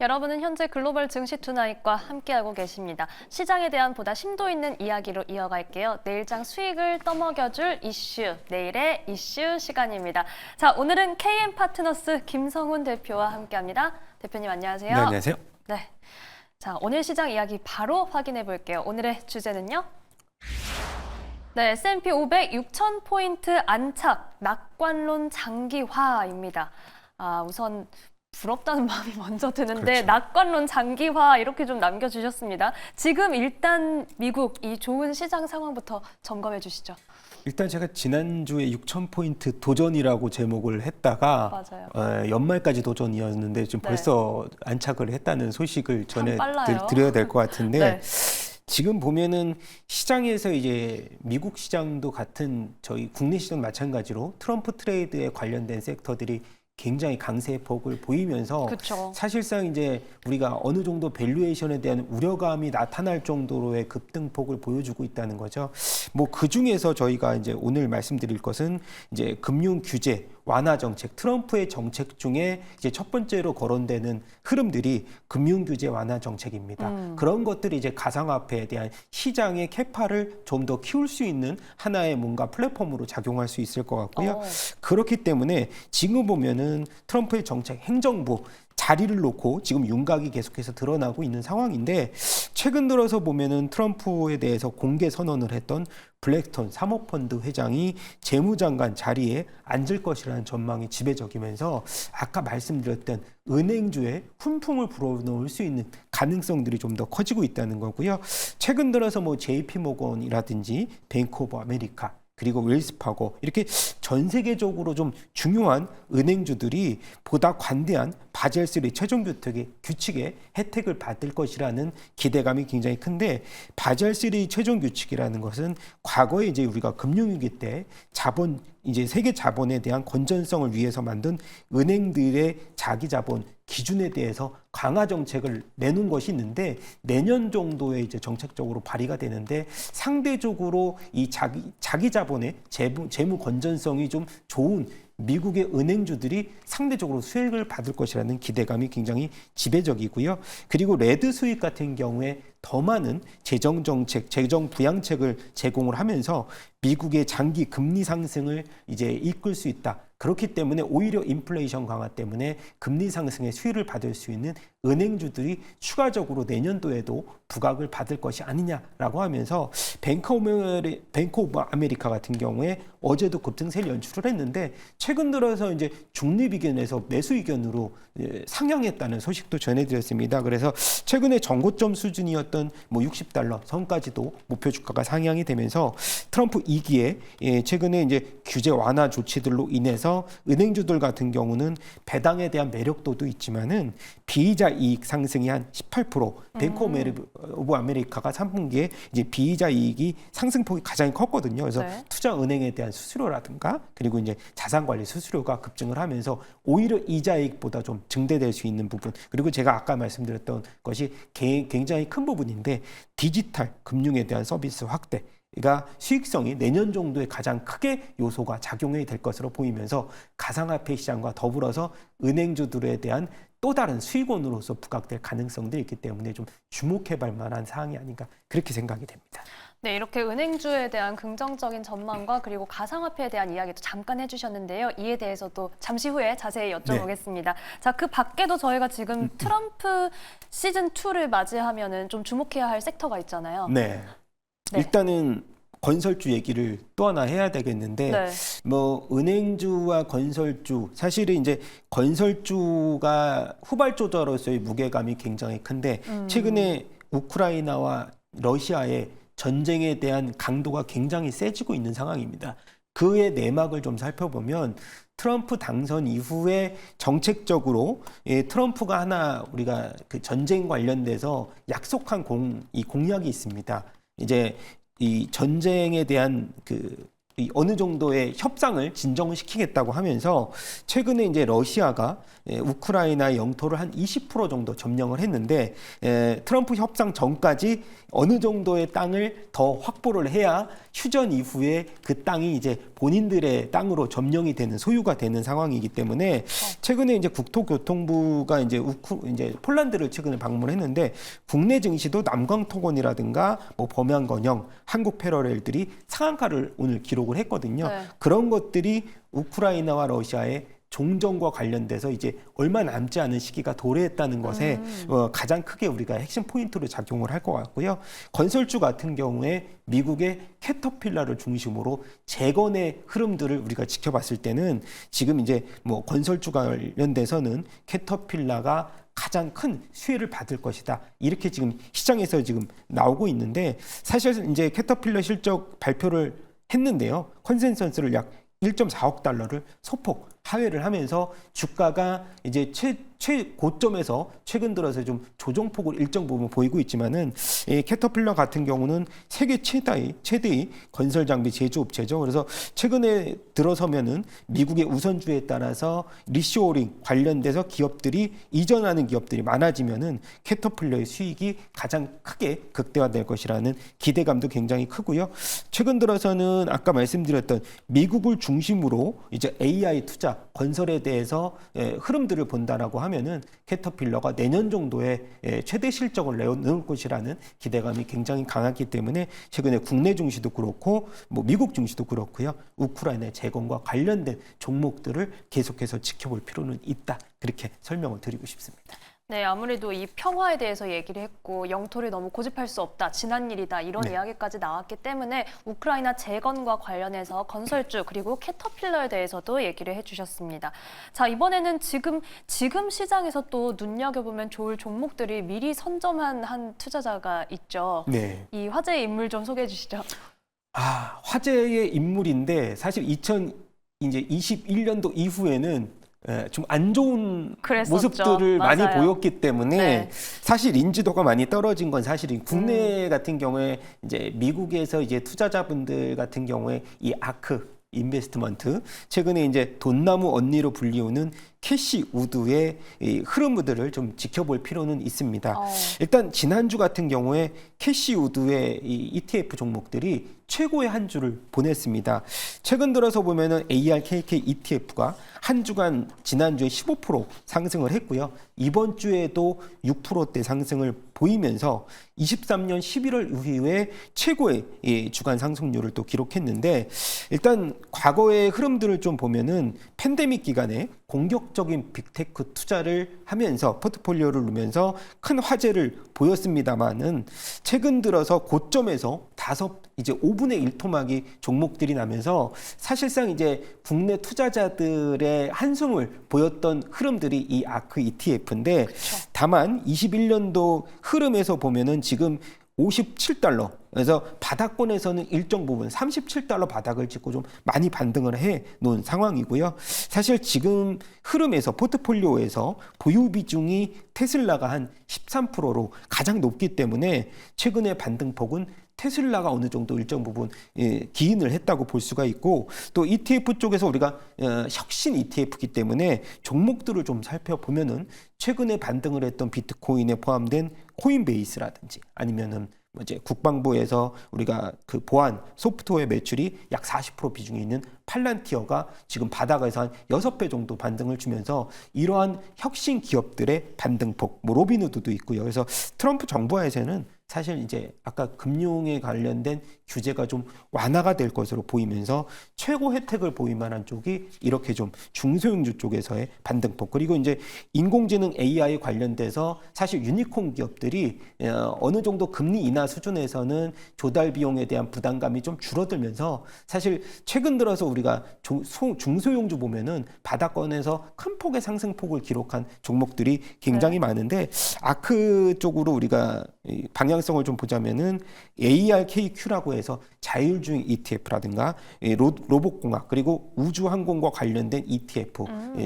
여러분은 현재 글로벌 증시 투나잇과 함께하고 계십니다. 시장에 대한 보다 심도 있는 이야기로 이어갈게요. 내일장 수익을 떠먹여줄 이슈, 내일의 이슈 시간입니다. 자, 오늘은 KM파트너스 김성훈 대표와 함께합니다. 대표님 안녕하세요. 네, 안녕하세요. 네. 자, 오늘 시장 이야기 바로 확인해 볼게요. 오늘의 주제는요. 네, S&P 500 6,000포인트 안착, 낙관론 장기화입니다. 우선 부럽다는 마음이 먼저 드는데 그렇죠. 낙관론 장기화 이렇게 좀 남겨주셨습니다. 지금 일단 미국 이 좋은 시장 상황부터 점검해 주시죠. 일단 제가 지난주에 6,000포인트 도전이라고 제목을 했다가 맞아요. 연말까지 도전이었는데 지금 네. 벌써 안착을 했다는 소식을 빨라요. 드려야 될 것 같은데 네. 지금 보면은 시장에서 이제 미국 시장도 같은 저희 국내 시장 마찬가지로 트럼프 트레이드에 관련된 섹터들이 굉장히 강세의 폭을 보이면서 그쵸. 사실상 이제 우리가 어느 정도 밸류에이션에 대한 우려감이 나타날 정도로의 급등폭을 보여주고 있다는 거죠. 뭐 그 중에서 저희가 이제 오늘 말씀드릴 것은 이제 금융 규제 완화 정책, 트럼프의 정책 중에 이제 첫 번째로 거론되는 흐름들이 금융 규제 완화 정책입니다. 그런 것들이 이제 가상화폐에 대한 시장의 캐파를 좀 더 키울 수 있는 하나의 뭔가 플랫폼으로 작용할 수 있을 것 같고요. 그렇기 때문에 지금 보면은 트럼프의 정책, 행정부 자리를 놓고 지금 윤곽이 계속해서 드러나고 있는 상황인데 최근 들어서 보면은 트럼프에 대해서 공개 선언을 했던 블랙스톤 사모펀드 회장이 재무장관 자리에 앉을 것이라는 전망이 지배적이면서 아까 말씀드렸던 은행주에 훈풍을 불어넣을 수 있는 가능성들이 좀 더 커지고 있다는 거고요. 최근 들어서 뭐 JP모건이라든지 뱅크 오브 아메리카 그리고 웰스파고 이렇게 전 세계적으로 좀 중요한 은행주들이 보다 관대한 바젤3 최종 규칙의 혜택을 받을 것이라는 기대감이 굉장히 큰데 바젤3 최종 규칙이라는 것은 과거에 이제 우리가 금융위기 때 자본 이제 세계 자본에 대한 건전성을 위해서 만든 은행들의 자기 자본 기준에 대해서 강화 정책을 내놓은 것이 있는데 내년 정도에 이제 정책적으로 발의가 되는데 상대적으로 이 자기 자본의 재무 건전성이 좀 좋은 미국의 은행주들이 상대적으로 수익을 받을 것이라는 기대감이 굉장히 지배적이고요. 그리고 레드 수익 같은 경우에 더 많은 재정 정책, 재정 부양책을 제공을 하면서 미국의 장기 금리 상승을 이제 이끌 수 있다. 그렇기 때문에 오히려 인플레이션 강화 때문에 금리 상승의 수혜를 받을 수 있는 은행주들이 추가적으로 내년도에도 부각을 받을 것이 아니냐라고 하면서 뱅크 오브 아메리카 같은 경우에 어제도 급등세를 연출을 했는데 최근 들어서 이제 중립 의견에서 매수 의견으로 상향했다는 소식도 전해드렸습니다. 그래서 최근에 정고점 수준이었던 뭐 $60 선까지도 목표 주가가 상향이 되면서 트럼프 2기에 최근에 이제 규제 완화 조치들로 인해서 은행주들 같은 경우는 배당에 대한 매력도도 있지만은 비이자 이익 상승이 한 18%, 뱅크 오브 아메리카가 3분기에 이제 비이자 이익이 상승폭이 가장 컸거든요. 그래서 네. 투자 은행에 대한 수수료라든가 그리고 이제 자산 관리 수수료가 급증을 하면서 오히려 이자 이익보다 좀 증대될 수 있는 부분 그리고 제가 아까 말씀드렸던 것이 굉장히 큰 부분인데 디지털 금융에 대한 서비스 확대 가 수익성이 내년 정도에 가장 크게 요소가 작용이 될 것으로 보이면서 가상화폐 시장과 더불어서 은행주들에 대한 또 다른 수익원으로서 부각될 가능성들이 있기 때문에 좀 주목해볼 만한 사항이 아닌가 그렇게 생각이 됩니다. 네, 이렇게 은행주에 대한 긍정적인 전망과 그리고 가상화폐에 대한 이야기도 잠깐 해주셨는데요. 이에 대해서도 잠시 후에 자세히 여쭤보겠습니다. 네. 자, 그 밖에도 저희가 지금 트럼프 시즌2를 맞이하면은 좀 주목해야 할 섹터가 있잖아요. 네. 네. 일단은 건설주 얘기를 또 하나 해야 되겠는데 네. 뭐 은행주와 건설주 사실은 이제 건설주가 후발주자로서의 무게감이 굉장히 큰데 최근에 우크라이나와 러시아의 전쟁에 대한 강도가 굉장히 세지고 있는 상황입니다. 그의 내막을 좀 살펴보면 트럼프 당선 이후에 정책적으로 트럼프가 하나 우리가 그 전쟁 관련돼서 약속한 공약이 있습니다. 이제 이 전쟁에 대한 그 이 어느 정도의 협상을 진정시키겠다고 하면서 최근에 이제 러시아가 우크라이나 영토를 한 20% 정도 점령을 했는데 트럼프 협상 전까지 어느 정도의 땅을 더 확보를 해야 휴전 이후에 그 땅이 이제 본인들의 땅으로 점령이 되는 소유가 되는 상황이기 때문에 최근에 이제 국토교통부가 이제 폴란드를 최근에 방문했는데 국내 증시도 남광토건이라든가 뭐 범양건영, 한국 패러렐들이 상한가를 오늘 기록을 했거든요. 네. 그런 것들이 우크라이나와 러시아의 종전과 관련돼서 이제 얼마 남지 않은 시기가 도래했다는 것에 가장 크게 우리가 핵심 포인트로 작용을 할 것 같고요. 건설주 같은 경우에 미국의 캐터필러를 중심으로 재건의 흐름들을 우리가 지켜봤을 때는 지금 이제 뭐 건설주 관련돼서는 캐터필러가 가장 큰 수혜를 받을 것이다. 이렇게 지금 시장에서 지금 나오고 있는데 사실 이제 캐터필러 실적 발표를 했는데요. 컨센서스를 약 1.4억 달러를 소폭 하회를 하면서 주가가 이제 최고점에서 최근 들어서 좀 조정폭을 일정 부분 보이고 있지만은 캐터필러 같은 경우는 세계 최대의 건설 장비 제조업체죠. 그래서 최근에 들어서면은 미국의 우선주에 따라서 리쇼어링 관련돼서 기업들이 이전하는 기업들이 많아지면은 캐터필러의 수익이 가장 크게 극대화될 것이라는 기대감도 굉장히 크고요. 최근 들어서는 아까 말씀드렸던 미국을 중심으로 이제 AI 투자 건설에 대해서 흐름들을 본다라고 하면은 캐터필러가 내년 정도에 최대 실적을 내놓을 것이라는 기대감이 굉장히 강하기 때문에 최근에 국내 증시도 그렇고 뭐 미국 증시도 그렇고요. 우크라이나 재건과 관련된 종목들을 계속해서 지켜볼 필요는 있다. 그렇게 설명을 드리고 싶습니다. 네, 아무래도 이 평화에 대해서 얘기를 했고 영토를 너무 고집할 수 없다, 지난 일이다 이런 이야기까지 나왔기 때문에 우크라이나 재건과 관련해서 건설주 그리고 캐터필러에 대해서도 얘기를 해주셨습니다. 자, 이번에는 지금 시장에서 또 눈여겨보면 좋을 종목들이 미리 선점한 한 투자자가 있죠. 네. 이 화제의 인물 좀 소개해 주시죠. 화제의 인물인데 사실 2021년도 이후에는 좀 안 좋은 그랬었죠. 모습들을 많이 맞아요. 보였기 때문에 네. 사실 인지도가 많이 떨어진 건 사실인. 국내 같은 경우에 이제 미국에서 이제 투자자분들 같은 경우에 이 아크 인베스트먼트 최근에 이제 돈나무 언니로 불리우는 캐시 우드의 이 흐름들을 좀 지켜볼 필요는 있습니다. 일단 지난주 같은 경우에 캐시 우드의 이 ETF 종목들이 최고의 한 주를 보냈습니다. 최근 들어서 보면은 ARKK ETF가 한 주간 지난주에 15% 상승을 했고요. 이번 주에도 6%대 상승을 보이면서 23년 11월 이후에 최고의 주간 상승률을 또 기록했는데 일단 과거의 흐름들을 좀 보면은 팬데믹 기간에 공격적인 빅테크 투자를 하면서 포트폴리오를 누면서 큰 화제를 보였습니다만은 최근 들어서 고점에서 이제 5분의 1 토막이 종목들이 나면서 사실상 이제 국내 투자자들의 한숨을 보였던 흐름들이 이 아크 ETF인데 다만 21년도 흐름에서 보면은 지금 57달러. 그래서 바닥권에서는 일정 부분 37달러 바닥을 찍고 좀 많이 반등을 해 놓은 상황이고요. 사실 지금 흐름에서 포트폴리오에서 보유 비중이 테슬라가 한 13%로 가장 높기 때문에 최근의 반등폭은 테슬라가 어느 정도 일정 부분 기인을 했다고 볼 수가 있고 또 ETF 쪽에서 우리가 혁신 ETF이기 때문에 종목들을 좀 살펴보면은 최근에 반등을 했던 비트코인에 포함된 코인베이스라든지 아니면은 이제 국방부에서 우리가 그 보안 소프트웨어 매출이 약 40% 비중이 있는 팔란티어가 지금 바닥에서 한 6배 정도 반등을 주면서 이러한 혁신 기업들의 반등폭, 뭐 로빈후드도 있고요. 그래서 트럼프 정부에서는 사실 이제 아까 금융에 관련된 규제가 좀 완화가 될 것으로 보이면서 최고 혜택을 보일 만한 쪽이 이렇게 좀 중소형주 쪽에서의 반등폭 그리고 이제 인공지능 AI 관련돼서 사실 유니콘 기업들이 어느 정도 금리 인하 수준에서는 조달 비용에 대한 부담감이 좀 줄어들면서 사실 최근 들어서 우리가 중소형주 보면은 바닥권에서 큰 폭의 상승폭을 기록한 종목들이 굉장히 많은데 아크 쪽으로 우리가 방향성을 좀 보자면은 ARKQ라고 해서 자율주행 ETF라든가 로봇공학 그리고 우주항공과 관련된 ETF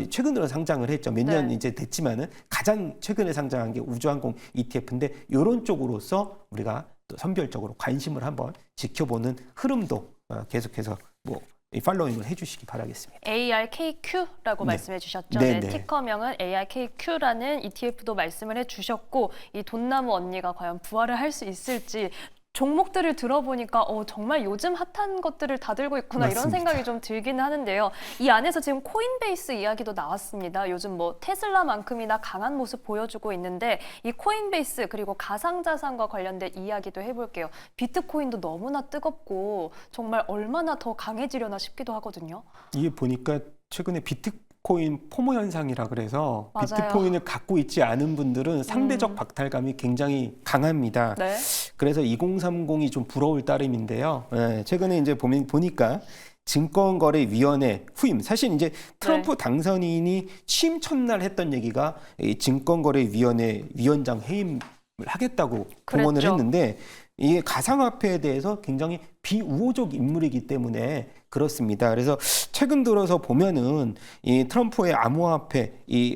최근 들어 상장을 했죠. 몇 년 이제 됐지만은 가장 최근에 상장한 게 우주항공 ETF인데 이런 쪽으로서 우리가 또 선별적으로 관심을 한번 지켜보는 흐름도 계속해서 뭐 팔로잉을 해주시기 바라겠습니다. ARKQ라고 네. 말씀해 주셨죠. 네, 네, 네. 티커명은 ARKQ라는 ETF도 말씀을 해주셨고 이 돈나무 언니가 과연 부활을 할 수 있을지 종목들을 들어보니까 정말 요즘 핫한 것들을 다 들고 있구나 이런 맞습니다. 생각이 좀 들기는 하는데요. 이 안에서 지금 코인베이스 이야기도 나왔습니다. 요즘 뭐 테슬라만큼이나 강한 모습 보여주고 있는데 이 코인베이스 그리고 가상자산과 관련된 이야기도 해볼게요. 비트코인도 너무나 뜨겁고 정말 얼마나 더 강해지려나 싶기도 하거든요. 이게 보니까 최근에 비트코인 포모 현상이라 그래서 맞아요. 비트코인을 갖고 있지 않은 분들은 상대적 박탈감이 굉장히 강합니다. 네. 그래서 2030이 좀 부러울 따름인데요. 예, 최근에 이제 보니까 증권거래위원회 후임. 사실 이제 트럼프 당선인이 취임 첫날 했던 얘기가 이 증권거래위원회 위원장 해임을 하겠다고 공언을 그랬죠. 했는데 이게 가상화폐에 대해서 굉장히 비우호적 인물이기 때문에 그렇습니다. 그래서 최근 들어서 보면은 이 트럼프의 암호화폐 이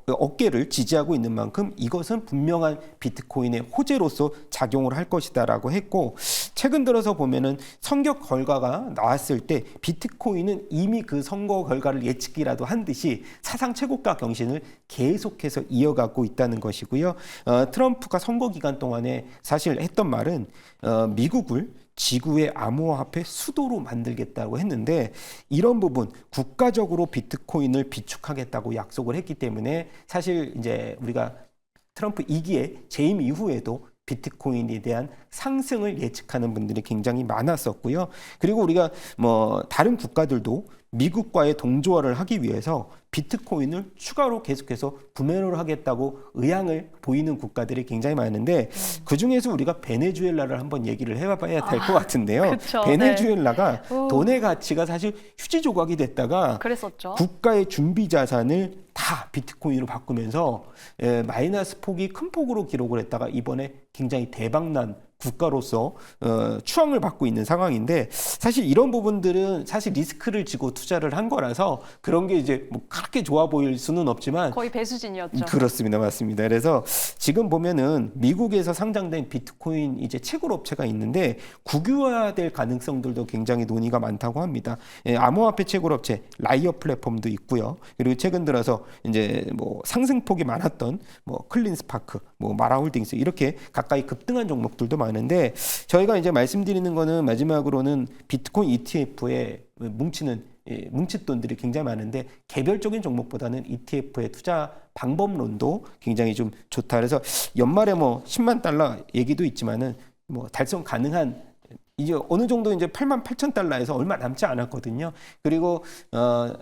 어깨를 지지하고 있는 만큼 이것은 분명한 비트코인의 호재로서 작용을 할 것이다라고 했고 최근 들어서 보면은 선거 결과가 나왔을 때 비트코인은 이미 그 선거 결과를 예측이라도 한 듯이 사상 최고가 경신을 계속해서 이어가고 있다는 것이고요. 트럼프가 선거 기간 동안에 사실 했던 말은 미국을 지구의 암호화폐 수도로 만들겠다고 했는데 이런 부분 국가적으로 비트코인을 비축하겠다고 약속을 했기 때문에 사실 이제 우리가 트럼프 2기의 재임 이후에도 비트코인에 대한 상승을 예측하는 분들이 굉장히 많았었고요. 그리고 우리가 뭐 다른 국가들도 미국과의 동조화를 하기 위해서 비트코인을 추가로 계속해서 구매를 하겠다고 의향을 보이는 국가들이 굉장히 많은데 그중에서 우리가 베네수엘라를 한번 얘기를 해봐야 될 것 같은데요. 그쵸, 베네수엘라가 네. 돈의 가치가 사실 휴지 조각이 됐다가 그랬었죠. 국가의 준비 자산을 다 비트코인으로 바꾸면서 마이너스 폭이 큰 폭으로 기록을 했다가 이번에 굉장히 대박난 국가로서 추앙을 받고 있는 상황인데 사실 이런 부분들은 사실 리스크를 지고 투자를 한 거라서 그런 게 이제 뭐 그렇게 좋아 보일 수는 없지만 거의 배수진이었죠. 그렇습니다. 맞습니다. 그래서 지금 보면은 미국에서 상장된 비트코인 이제 채굴 업체가 있는데 국유화될 가능성들도 굉장히 논의가 많다고 합니다. 암호화폐 채굴 업체 라이어 플랫폼도 있고요. 그리고 최근 들어서 이제 뭐 상승폭이 많았던 뭐 클린스파크, 뭐 마라홀딩스 이렇게 가까이 급등한 종목들도 많은데 저희가 이제 말씀드리는 거는 마지막으로는 비트코인 ETF에 뭉치는 뭉칫돈들이 굉장히 많은데 개별적인 종목보다는 ETF의 투자 방법론도 굉장히 좀 좋다. 그래서 연말에 뭐 10만 달러 얘기도 있지만은 뭐 달성 가능한 이제 어느 정도 이제 8만 8천 달러에서 얼마 남지 않았거든요. 그리고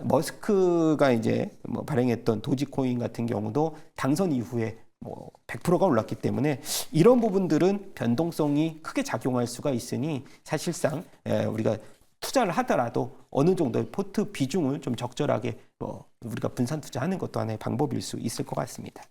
머스크가 이제 뭐 발행했던 도지코인 같은 경우도 당선 이후에 뭐 100%가 올랐기 때문에 이런 부분들은 변동성이 크게 작용할 수가 있으니 사실상 우리가 투자를 하더라도 어느 정도의 포트 비중을 좀 적절하게 우리가 분산 투자하는 것도 하나의 방법일 수 있을 것 같습니다.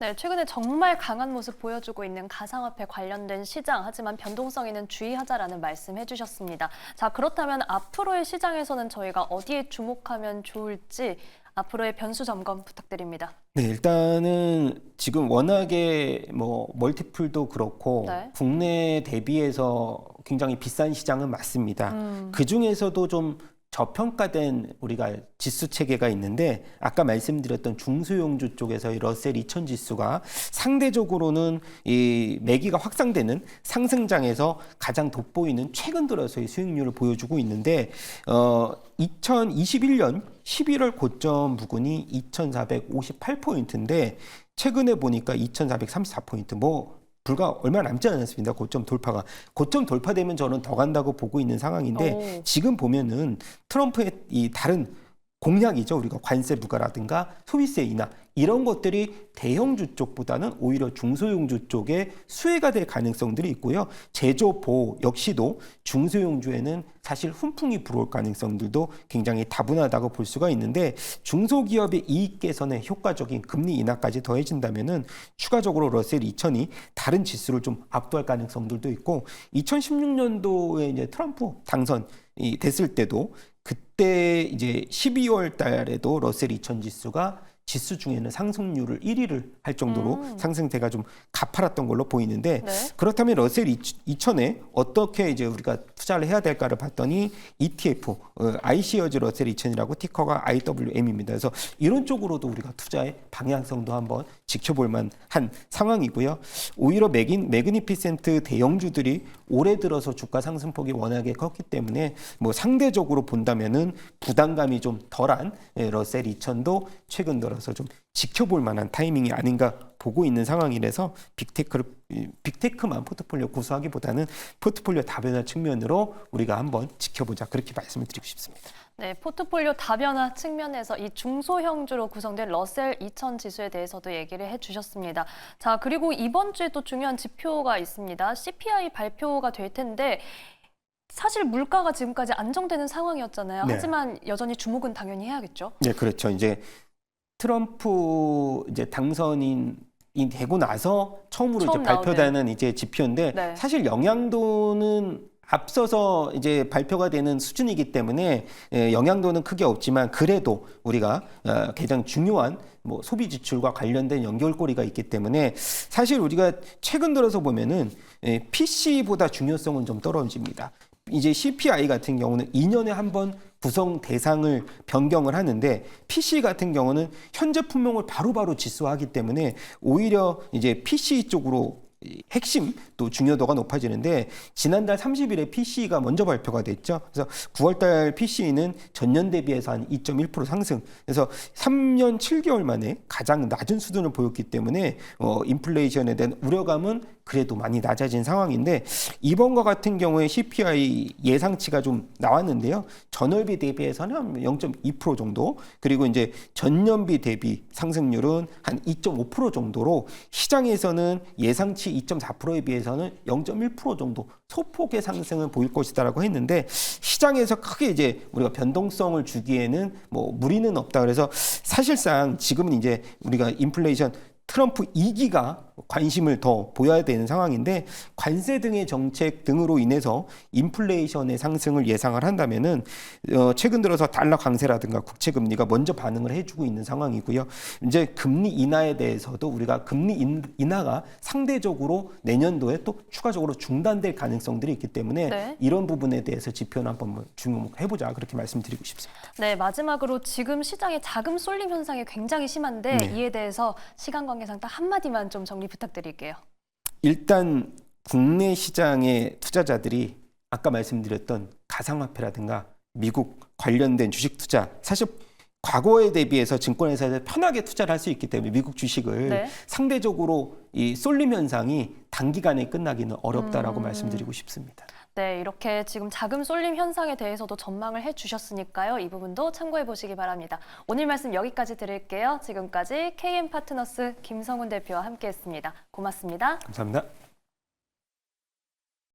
네, 최근에 정말 강한 모습 보여주고 있는 가상화폐 관련된 시장, 하지만 변동성에는 주의하자라는 말씀 해주셨습니다. 자, 그렇다면 앞으로의 시장에서는 저희가 어디에 주목하면 좋을지 앞으로의 변수 점검 부탁드립니다. 네, 일단은 지금 워낙에 뭐 멀티플도 그렇고 네. 국내 대비해서 굉장히 비싼 시장은 맞습니다. 그 중에서도 좀 저평가된 우리가 지수 체계가 있는데 아까 말씀드렸던 중소형주 쪽에서의 러셀 2000 지수가 상대적으로는 이 매기가 확산되는 상승장에서 가장 돋보이는 최근 들어서의 수익률을 보여주고 있는데 2021년 11월 고점 부근이 2458포인트인데 최근에 보니까 2434포인트 뭐 불과 얼마 남지 않았습니다. 고점 돌파가. 고점 돌파되면 저는 더 간다고 보고 있는 상황인데 지금 보면은 트럼프의 이 다른 공약이죠. 우리가 관세 부과라든가 소비세 인하 이런 것들이 대형주 쪽보다는 오히려 중소형주 쪽에 수혜가 될 가능성들이 있고요. 제조 보호 역시도 중소형주에는 사실 훈풍이 불어올 가능성들도 굉장히 다분하다고 볼 수가 있는데 중소기업의 이익 개선에 효과적인 금리 인하까지 더해진다면은 추가적으로 러셀 2000이 다른 지수를 좀 압도할 가능성들도 있고 2016년도에 이제 트럼프 당선이 됐을 때도 그때 이제 12월 달에도 러셀 2000 지수가 지수 중에는 상승률을 1위를 할 정도로 상승세가 좀 가파랐던 걸로 보이는데 네. 그렇다면 러셀 2000에 어떻게 이제 우리가 투자를 해야 될까를 봤더니 ETF, iShares 러셀 2000이라고 티커가 IWM입니다. 그래서 이런 쪽으로도 우리가 투자의 방향성도 한번 지켜볼 만한 상황이고요. 오히려 매그니피센트 대형주들이 올해 들어서 주가 상승폭이 워낙에 컸기 때문에 뭐 상대적으로 본다면은 부담감이 좀 덜한 러셀 2000도 최근 들어서 좀 지켜볼 만한 타이밍이 아닌가 보고 있는 상황이라서 빅테크만 포트폴리오 구성하기보다는 포트폴리오 다변화 측면으로 우리가 한번 지켜보자 그렇게 말씀을 드리고 싶습니다. 네, 포트폴리오 다변화 측면에서 이 중소형주로 구성된 러셀 2000 지수에 대해서도 얘기를 해주셨습니다. 자, 그리고 이번 주에 또 중요한 지표가 있습니다. CPI 발표가 될 텐데 사실 물가가 지금까지 안정되는 상황이었잖아요. 네. 하지만 여전히 주목은 당연히 해야겠죠. 네, 그렇죠. 이제 트럼프 이제 당선인이 되고 나서 처음으로 이제 처음 발표되는 이제 지표인데 네. 사실 영향도는 앞서서 이제 발표가 되는 수준이기 때문에 영향도는 크게 없지만 그래도 우리가 가장 중요한 뭐 소비 지출과 관련된 연결고리가 있기 때문에 사실 우리가 최근 들어서 보면은 PC보다 중요성은 좀 떨어집니다. 이제 CPI 같은 경우는 2년에 한 번 구성 대상을 변경을 하는데 PC 같은 경우는 현재 품목을 바로바로 지수화하기 때문에 오히려 이제 PC 쪽으로 핵심 또 중요도가 높아지는데 지난달 30일에 PC가 먼저 발표가 됐죠. 그래서 9월달 PC는 전년 대비해서 한 2.1% 상승. 그래서 3년 7개월 만에 가장 낮은 수준을 보였기 때문에 인플레이션에 대한 우려감은 그래도 많이 낮아진 상황인데 이번과 같은 경우에 CPI 예상치가 좀 나왔는데요. 전월비 대비해서는 한 0.2% 정도 그리고 이제 전년비 대비 상승률은 한 2.5% 정도로 시장에서는 예상치 2.4%에 비해서는 0.1% 정도 소폭의 상승을 보일 것이다라고 했는데 시장에서 크게 이제 우리가 변동성을 주기에는 뭐 무리는 없다. 그래서 사실상 지금은 이제 우리가 인플레이션 트럼프 2기가 관심을 더 보여야 되는 상황인데 관세 등의 정책 등으로 인해서 인플레이션의 상승을 예상을 한다면은 최근 들어서 달러 강세라든가 국채 금리가 먼저 반응을 해주고 있는 상황이고요. 이제 금리 인하에 대해서도 우리가 금리 인하가 상대적으로 내년도에 또 추가적으로 중단될 가능성들이 있기 때문에 네. 이런 부분에 대해서 지표는 한번 주목해보자 그렇게 말씀드리고 싶습니다. 네, 마지막으로 지금 시장의 자금 쏠림 현상이 굉장히 심한데 네. 이에 대해서 시간 관계상 딱 한마디만 좀 정리 부탁드릴게요. 일단 국내 시장의 투자자들이 아까 말씀드렸던 가상화폐라든가 미국 관련된 주식 투자 사실 과거에 대비해서 증권회사에서 편하게 투자를 할 수 있기 때문에 미국 주식을 네. 상대적으로 이 쏠림 현상이 단기간에 끝나기는 어렵다라고 말씀드리고 싶습니다. 네, 이렇게 지금 자금 쏠림 현상에 대해서도 전망을 해주셨으니까요. 이 부분도 참고해 보시기 바랍니다. 오늘 말씀 여기까지 드릴게요. 지금까지 KM 파트너스 김성훈 대표와 함께했습니다. 고맙습니다. 감사합니다.